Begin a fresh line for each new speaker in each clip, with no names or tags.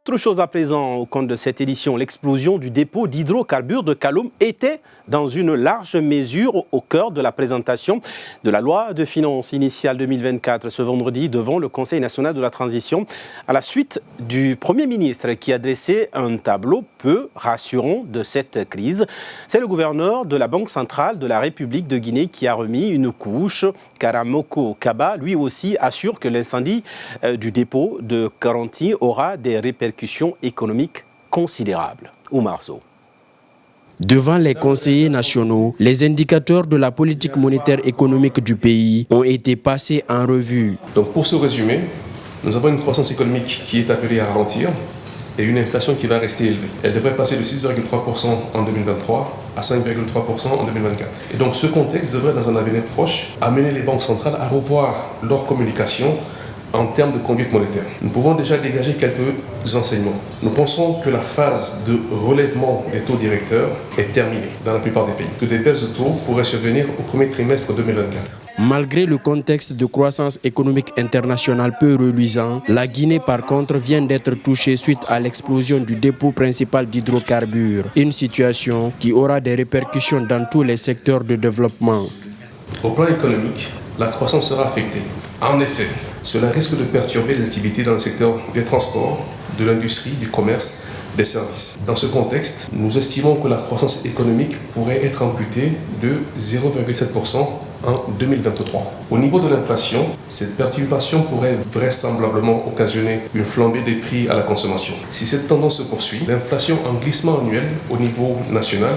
Autre chose à présent au compte de cette édition, l'explosion du dépôt d'hydrocarbures de Kaloum était dans une large mesure au cœur de la présentation de la loi de finances initiale 2024 ce vendredi devant le Conseil national de la transition à la suite du Premier ministre qui a dressé un tableau peu rassurant de cette crise. C'est le gouverneur de la Banque centrale de la République de Guinée qui a remis une couche. Karamoko Kaba, lui aussi, assure que l'incendie du dépôt de Karanti aura des répercussions économiques considérables. Oumar Sow.
Devant les conseillers nationaux, les indicateurs de la politique monétaire économique du pays ont été passés en revue.
Donc pour ce résumé, nous avons une croissance économique qui est appelée à ralentir et une inflation qui va rester élevée. Elle devrait passer de 6,3% en 2023 à 5,3% en 2024. Et donc ce contexte devrait, dans un avenir proche, amener les banques centrales à revoir leur communication en termes de conduite monétaire. Nous pouvons déjà dégager quelques enseignements. Nous pensons que la phase de relèvement des taux directeurs est terminée dans la plupart des pays. Que des baisses de taux pourraient survenir au premier trimestre 2024.
Malgré le contexte de croissance économique internationale peu reluisant, la Guinée par contre vient d'être touchée suite à l'explosion du dépôt principal d'hydrocarbures. Une situation qui aura des répercussions dans tous les secteurs de développement.
Au plan économique, la croissance sera affectée. En effet, cela risque de perturber les activités dans le secteur des transports, de l'industrie, du commerce, des services. Dans ce contexte, nous estimons que la croissance économique pourrait être amputée de 0,7% en 2023. Au niveau de l'inflation, cette perturbation pourrait vraisemblablement occasionner une flambée des prix à la consommation. Si cette tendance se poursuit, l'inflation en glissement annuel au niveau national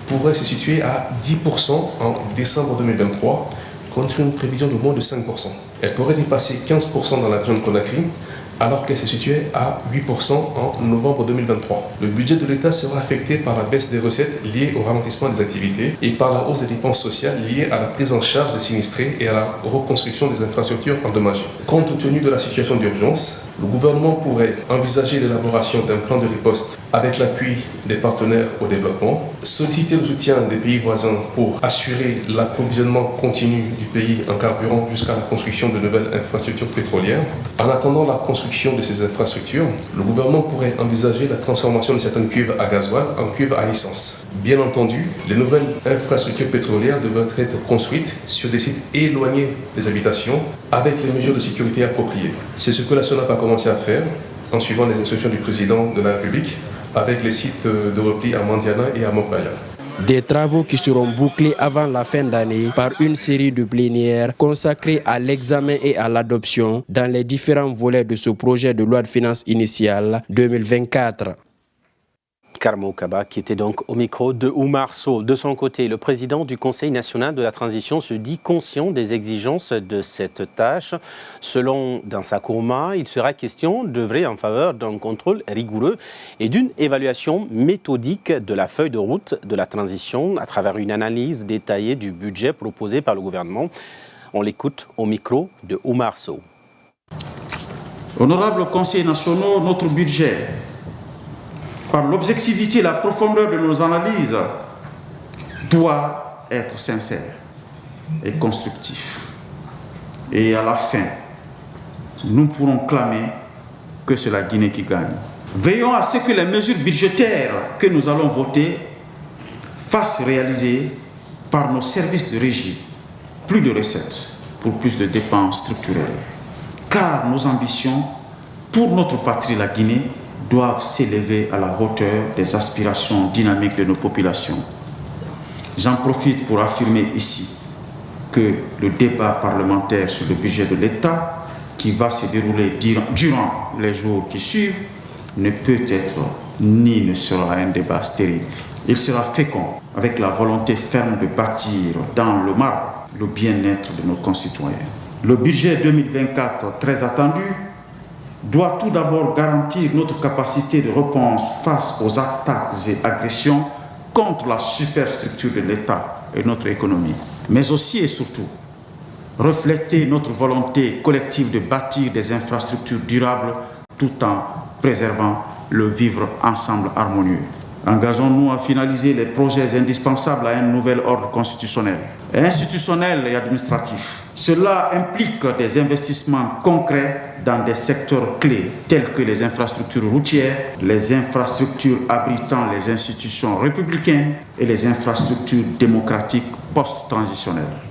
pourrait se situer à 10% en décembre 2023, contre une prévision de moins de 5%. Elle pourrait dépasser 15% dans la région de Conakry, alors qu'elle se situait à 8% en novembre 2023. Le budget de l'État sera affecté par la baisse des recettes liées au ralentissement des activités et par la hausse des dépenses sociales liées à la prise en charge des sinistrés et à la reconstruction des infrastructures endommagées. Compte tenu de la situation d'urgence, le gouvernement pourrait envisager l'élaboration d'un plan de riposte avec l'appui des partenaires au développement, solliciter le soutien des pays voisins pour assurer l'approvisionnement continu du pays en carburant jusqu'à la construction de nouvelles infrastructures pétrolières. En attendant la construction de ces infrastructures, le gouvernement pourrait envisager la transformation de certaines cuves à gasoil en cuves à essence. Bien entendu, les nouvelles infrastructures pétrolières devraient être construites sur des sites éloignés des habitations avec les mesures de sécurité appropriées. C'est ce que la SONAP a commencé à faire en suivant les instructions du président de la République avec les sites de repli à Mandiana et à Mokbaya.
Des travaux qui seront bouclés avant la fin d'année par une série de plénières consacrées à l'examen et à l'adoption dans les différents volets de ce projet de loi de finances initiale 2024.
Karamoko Kaba, qui était donc au micro de Oumar Sow. De son côté, le président du Conseil national de la transition se dit conscient des exigences de cette tâche. Selon Dansa Kourma, il sera question d'œuvrer en faveur d'un contrôle rigoureux et d'une évaluation méthodique de la feuille de route de la transition à travers une analyse détaillée du budget proposé par le gouvernement. On l'écoute au micro de Oumar Sow.
Honorables conseillers nationaux, notre budget, par l'objectivité et la profondeur de nos analyses, doit être sincère et constructif. Et à la fin, nous pourrons clamer que c'est la Guinée qui gagne. Veillons à ce que les mesures budgétaires que nous allons voter fassent réaliser par nos services de régie plus de recettes pour plus de dépenses structurelles. Car nos ambitions pour notre patrie, la Guinée, doivent s'élever à la hauteur des aspirations dynamiques de nos populations. J'en profite pour affirmer ici que le débat parlementaire sur le budget de l'État, qui va se dérouler durant les jours qui suivent, ne peut être ni ne sera un débat stérile. Il sera fécond avec la volonté ferme de bâtir dans le marbre le bien-être de nos concitoyens. Le budget 2024, très attendu, doit tout d'abord garantir notre capacité de réponse face aux attaques et agressions contre la superstructure de l'État et notre économie, mais aussi et surtout refléter notre volonté collective de bâtir des infrastructures durables tout en préservant le vivre ensemble harmonieux. Engageons-nous à finaliser les projets indispensables à un nouvel ordre constitutionnel, institutionnel et administratif. Cela implique des investissements concrets dans des secteurs clés tels que les infrastructures routières, les infrastructures abritant les institutions républicaines et les infrastructures démocratiques post-transitionnelles.